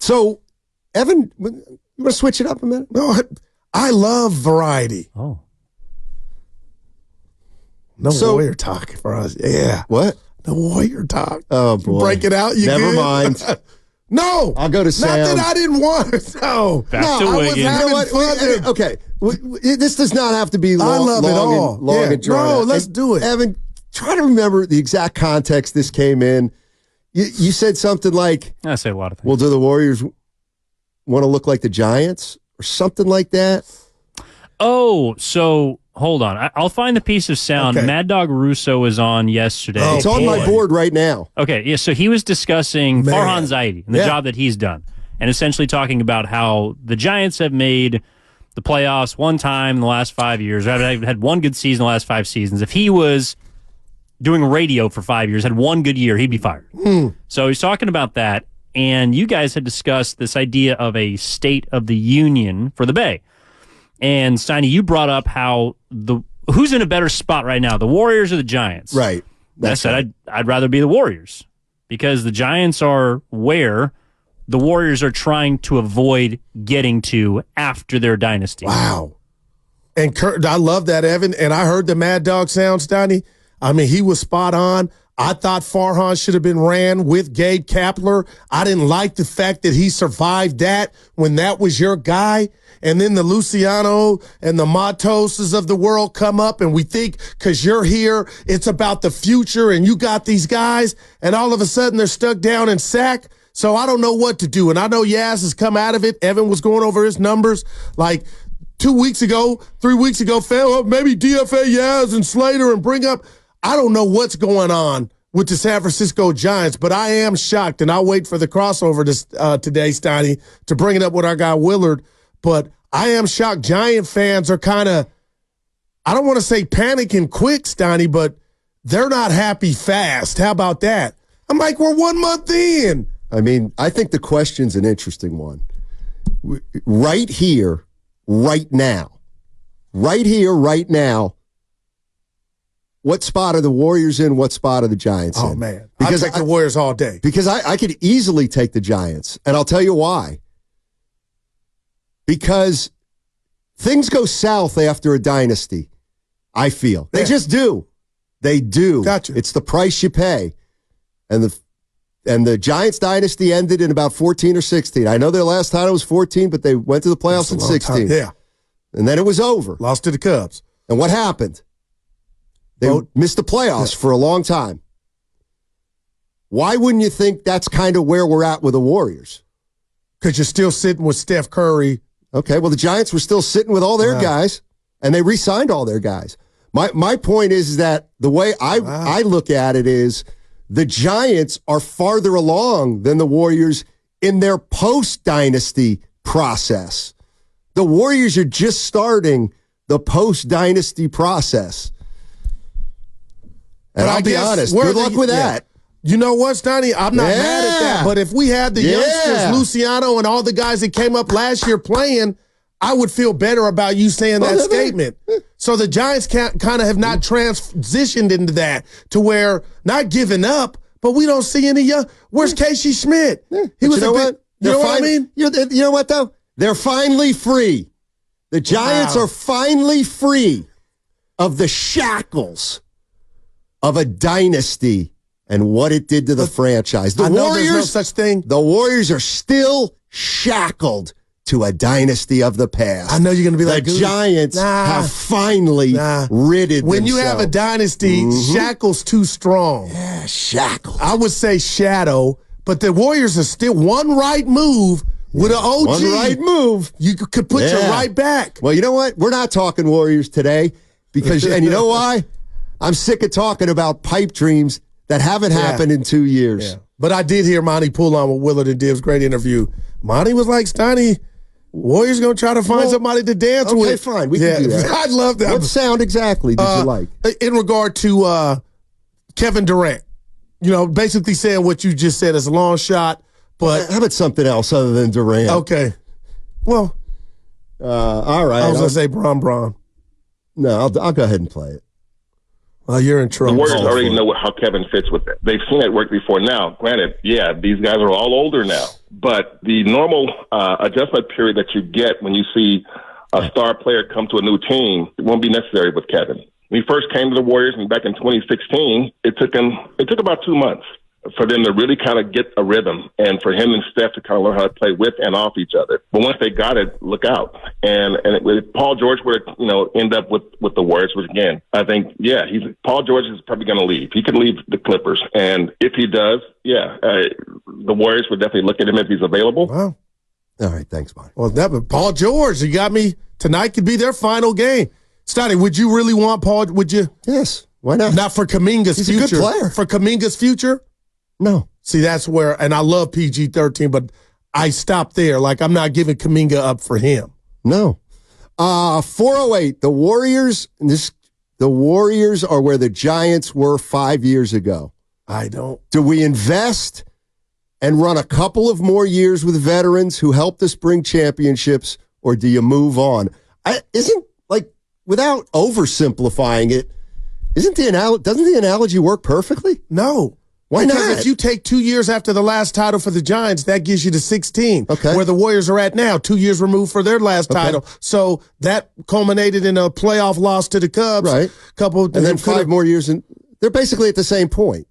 So, Evan, you want to switch it up a minute? No, I love variety. Oh. No Warrior talk for us. Yeah. What? The Warrior talk. Oh, boy. Break it out. You Never good? mind. No. I'll go to sound. Not that I didn't want it. No. Back to I was Wiggins. having You know what? fun. Okay. This does not have to be long, I love it all. long and drawn out. Let's do it. Evan, try to remember the exact context this came in. You said something like, I say a lot of things. well, do the Warriors want to look like the Giants or something like that? Oh, so hold on. I'll find the piece of sound. Okay. Mad Dog Russo was on yesterday. Oh, It's on my board right now. Okay, yeah, so he was discussing Man. Farhan Zaidi and the Yeah. job that he's done, and essentially talking about how the Giants have made the playoffs one time in the last 5 years. I've had one good season in the last 5 seasons. If he was doing radio for 5 years, had one good year, he'd be fired. So he's talking about that, and you guys had discussed this idea of a State of the Union for the Bay. And Steiny, you brought up how who's in a better spot right now, the Warriors or the Giants? Right. I said I'd rather be the Warriors because the Giants are where the Warriors are trying to avoid getting to after their dynasty. Wow. And Kurt, I love that, Evan. And I heard the Mad Dog sounds, Donnie. I mean, he was spot on. I thought Farhan should have been ran with Gabe Kapler. I didn't like the fact that he survived that when that was your guy. And then the Luciano and the Matoses of the world come up and we think because you're here, it's about the future and you got these guys. And all of a sudden they're stuck down in sack. So I don't know what to do. And I know Yaz has come out of it. Evan was going over his numbers like 2 weeks ago, 3 weeks ago, maybe DFA Yaz and Slater and bring up. I don't know what's going on with the San Francisco Giants, but I am shocked, and I'll wait for the crossover today, Steiny, to bring it up with our guy Willard. But I am shocked. Giant fans are kind of, I don't want to say panicking quick, Steiny, but they're not happy fast. How about that? I'm like, we're 1 month in. I mean, I think the question's an interesting one. Right here, right now. Right here, right now. What spot are the Warriors in? What spot are the Giants in? Oh, man. Because I'll take the Warriors all day. Because I could easily take the Giants, and I'll tell you why. Because things go south after a dynasty, I feel. They just do. They do. Gotcha. It's the price you pay. And the Giants dynasty ended in about 14 or 16. I know their last title was 14, but they went to the playoffs in 16. Yeah. And then it was over. Lost to the Cubs. And what happened? They missed the playoffs for a long time. Why wouldn't you think that's kind of where we're at with the Warriors? Because you're still sitting with Steph Curry. Okay, well, the Giants were still sitting with all their guys, and they re-signed all their guys. My point is that the way I look at it is the Giants are farther along than the Warriors in their post-dynasty process. The Warriors are just starting the post-dynasty process. And I'll be honest, good luck with that. You know what, Stoney? I'm not mad at that. But if we had the youngsters, Luciano and all the guys that came up last year playing, I would feel better about you saying that statement. So the Giants kind of have not transitioned into that to where not giving up, but we don't see any young. Where's Casey Schmidt? He was what? You know what I mean? You know what, though? They're finally free. The Giants are finally free of the shackles of a dynasty and what it did to the franchise. The Warriors, there's no such thing. The Warriors are still shackled to a dynasty of the past. I know you're going to be like, the Giants have finally ridded when themselves. you have a dynasty, shackles too strong. Yeah, shackles. I would say shadow, but the Warriors are still one right move with an OG. One right move. You could put your right back. Well, you know what? We're not talking Warriors today because, and you know why? I'm sick of talking about pipe dreams that haven't happened in 2 years. Yeah. But I did hear Monty pull on with Willard and Div's great interview. Monty was like, Steiny, Warriors going to try to find somebody to dance with. Okay, fine. We can do that. I'd love that. What sound exactly did you like? In regard to Kevin Durant, you know, basically saying what you just said is a long shot, but... How about something else other than Durant? Okay. Well... all right. I was going to say Bron. No, I'll go ahead and play it. Well, you're in trouble. The Warriors already know how Kevin fits with it. They've seen it work before. Now, granted, yeah, these guys are all older now, but the normal adjustment period that you get when you see a star player come to a new team, it won't be necessary with Kevin. When he first came to the Warriors and back in 2016, it took about 2 months for them to really kind of get a rhythm and for him and Steph to kind of learn how to play with and off each other. But once they got it, look out. And if Paul George were to, end up with the Warriors, which again, I think, Paul George is probably going to leave. He could leave the Clippers. And if he does, the Warriors would definitely look at him if he's available. Wow. All right, thanks, Mike. Well, Paul George, you got me. Tonight could be their final game. Stoddy, would you really want Paul? Would you? Yes. Why not? Not for Kuminga's future. He's a good player. For Kuminga's future? No. See, that's where, and I love PG-13, but I stopped there. Like, I'm not giving Kuminga up for him. No. 408, the Warriors are where the Giants were 5 years ago. I don't. Do we invest and run a couple of more years with veterans who helped us bring championships, or do you move on? Without oversimplifying it, doesn't the analogy work perfectly? No. Why because not? If you take 2 years after the last title for the Giants, that gives you the 16, okay, where the Warriors are at now, 2 years removed for their last title. So that culminated in a playoff loss to the Cubs. Right. And then 5 more years, and they're basically at the same point.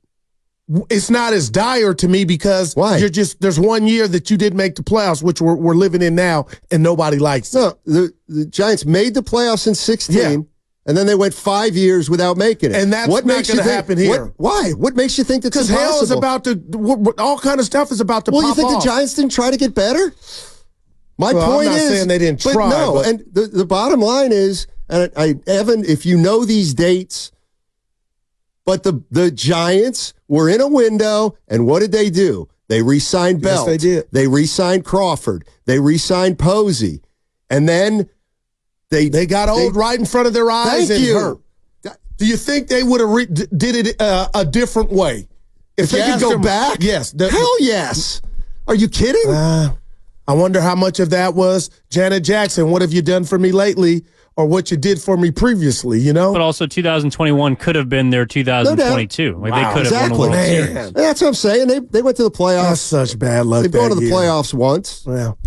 It's not as dire to me because there's 1 year that you didn't make the playoffs, which we're living in now, and nobody likes it. No, the Giants made the playoffs in 16, and then they went 5 years without making it. And that's not going to happen here. Why? What makes you think that's impossible? Because hell is about to, all kind of stuff is about to pop off. Well, you think the Giants didn't try to get better? My point I'm not saying they didn't try. No, and the bottom line is, and Evan, if you know these dates, but the Giants were in a window, and what did they do? They re-signed Belt. Yes, they did. They re-signed Crawford. They re-signed Posey. And then they got old right in front of their eyes. Thank you. Hurt. Do you think they would have did it a different way? If they could go back? Yes. Hell yes. Are you kidding? I wonder how much of that was Janet Jackson. What have you done for me lately? Or what you did for me previously, But also 2021 could have been their 2022. No they could have won a World Series. That's what I'm saying. They went to the playoffs. That's such bad luck. They've gone to the playoffs once. Well,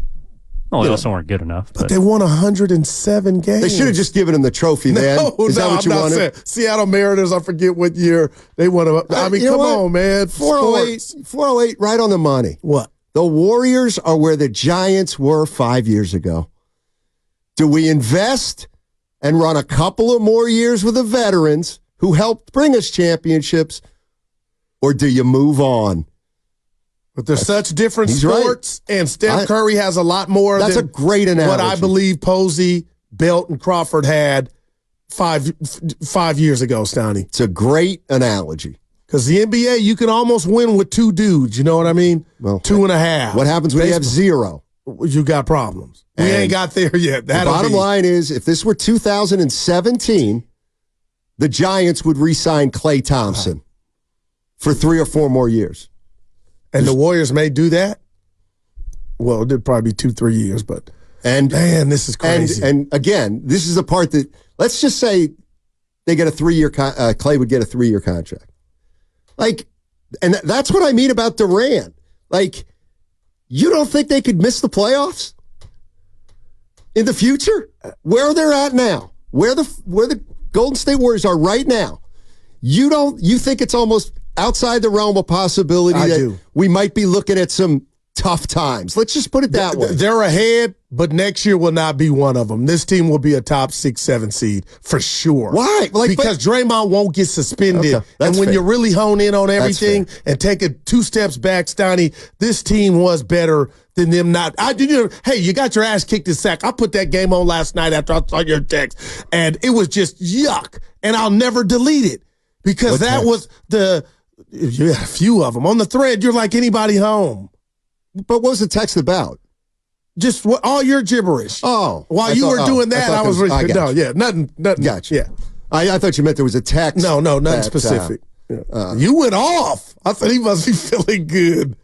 they also weren't good enough. But they won 107 games. They should have just given them the trophy, man. Is that what you wanted? Saying. Seattle Mariners, I forget what year they won. Come on, man. 408, right on the money. What? The Warriors are where the Giants were 5 years ago. Do we invest and run a couple of more years with the veterans who helped bring us championships, or do you move on? But there's such different sports, and Steph Curry has a lot more. That's a great analogy. What I believe Posey, Belt, and Crawford had five years ago, Stoney. It's a great analogy. Because the NBA, you can almost win with 2 dudes. You know what I mean? Well, 2.5. What happens when you have 0? You got problems. We ain't got there yet. The bottom line is, if this were 2017, the Giants would re-sign Klay Thompson for 3 or 4 more years. And the Warriors may do that? Well, it'd probably be 2-3 years, but man, this is crazy. And again, this is the part that, let's just say they get a 3-year, Klay would get a 3-year contract. And that's what I mean about Durant. You don't think they could miss the playoffs in the future? Where they're at now, where the Golden State Warriors are right now, you think it's almost outside the realm of possibility that we might be looking at some tough times. Let's just put it that way. They're ahead, but next year will not be one of them. This team will be a top 6-7 seed for sure. Why? Because Draymond won't get suspended. Okay, and when you really hone in on everything and take it 2 steps back, Stoney, this team was better than them not. Hey, you got your ass kicked in sack. I put that game on last night after I saw your text, and it was just yuck. And I'll never delete it because was you had a few of them. On the thread, you're like anybody home. But what was the text about? Just all your gibberish. Oh. While you were doing that, I was nothing. Gotcha. Yeah. I thought you meant there was a text. No, nothing specific. You went off. I thought he must be feeling good.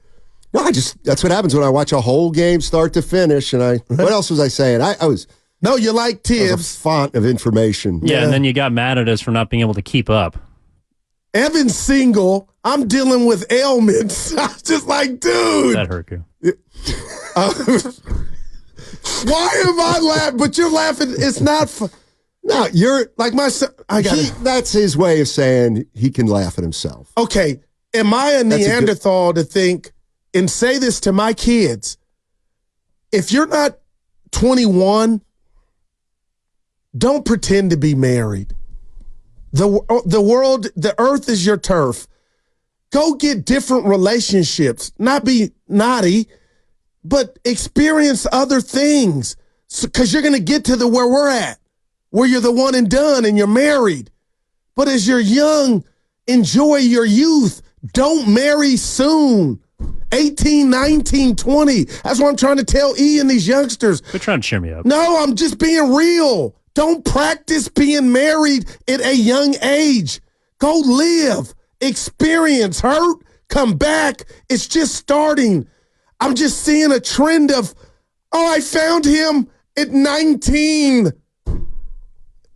No, that's what happens when I watch a whole game start to finish. And what else was I saying? I was. No, you like Tibbs. A font of information. Yeah, and then you got mad at us for not being able to keep up. Evan's single. I'm dealing with ailments. I was just like, dude. That hurt you. Why am I laughing? But you're laughing. It's not fun. No, you're Like my son. that's his way of saying he can laugh at himself. Okay. Am I a Neanderthal to think and say this to my kids? If you're not 21, don't pretend to be married. The world, the earth is your turf. Go get different relationships. Not be naughty, but experience other things. Because you're going to get to where we're at, where you're the one and done and you're married. But as you're young, enjoy your youth. Don't marry soon. 18, 19, 20. That's what I'm trying to tell E and these youngsters. They're trying to cheer me up. No, I'm just being real. Don't practice being married at a young age. Go live, experience, hurt, come back. It's just starting. I'm just seeing a trend of, I found him at 19.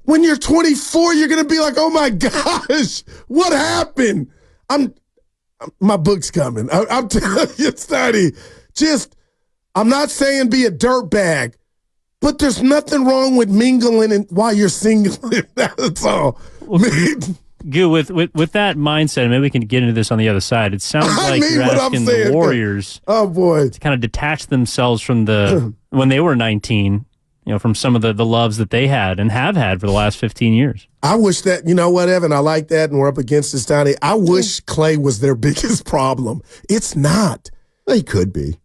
When you're 24, you're going to be like, oh my gosh, what happened? My book's coming. I'm telling you, study. I'm not saying be a dirtbag, but there's nothing wrong with mingling while you're single. That's all. Gil, with that mindset, maybe we can get into this on the other side. It sounds like you're asking the Warriors to kind of detach themselves from when they were 19, from some of the loves that they had and have had for the last 15 years. I wish that, you know what, Evan, I like that, and we're up against this, Donnie. I wish Clay was their biggest problem. It's not. He could be.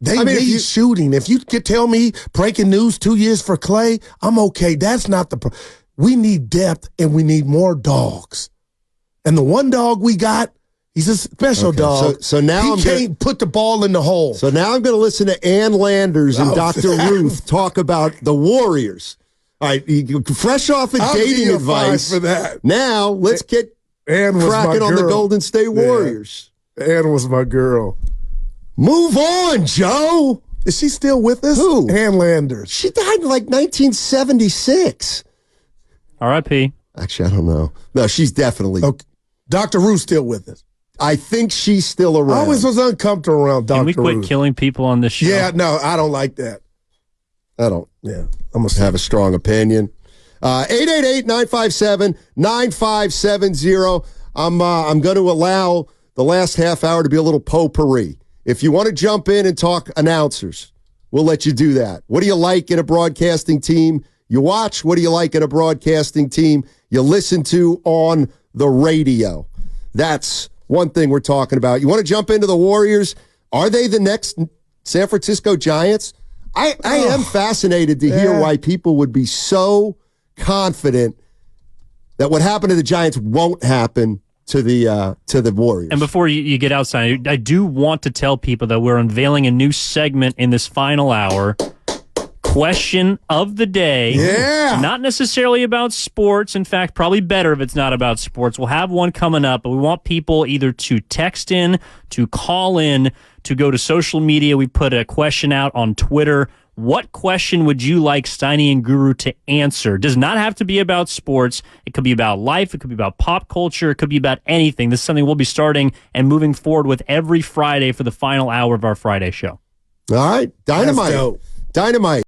They need shooting. If you could tell me breaking news 2 years for Clay, I'm okay. That's not the problem. We need depth, and we need more dogs. And the one dog we got, he's a special dog. So now he can't put the ball in the hole. So now I'm going to listen to Ann Landers and Dr. Ruth talk about the Warriors. All right, fresh off of dating advice. For that. Now let's get cracking on the Golden State Warriors. Yeah. Ann was my girl. Move on, Joe. Is she still with us? Who? Ann Landers. She died in like 1976. R.I.P. Actually, I don't know. No, she's definitely. Okay. Dr. Ruth's still with us. I think she's still around. I always was uncomfortable around Dr. Ruth. Can we quit killing people on this show? Yeah, no, I don't like that. I don't. Yeah, I'm gonna have a strong opinion. 888-957-9570. I'm going to allow the last half hour to be a little potpourri. If you want to jump in and talk announcers, we'll let you do that. What do you like in a broadcasting team you watch? What do you like in a broadcasting team you listen to on the radio? That's one thing we're talking about. You want to jump into the Warriors? Are they the next San Francisco Giants? I am fascinated to hear why people would be so confident that what happened to the Giants won't happen to the Warriors. And before you get outside, I do want to tell people that we're unveiling a new segment in this final hour. Question of the day. Yeah. Not necessarily about sports. In fact, probably better if it's not about sports. We'll have one coming up, but we want people either to text in, to call in, to go to social media. We put a question out on Twitter. What question would you like Steiny and Guru to answer? Does not have to be about sports. It could be about life. It could be about pop culture. It could be about anything. This is something we'll be starting and moving forward with every Friday for the final hour of our Friday show. All right. Dynamite. Dynamite.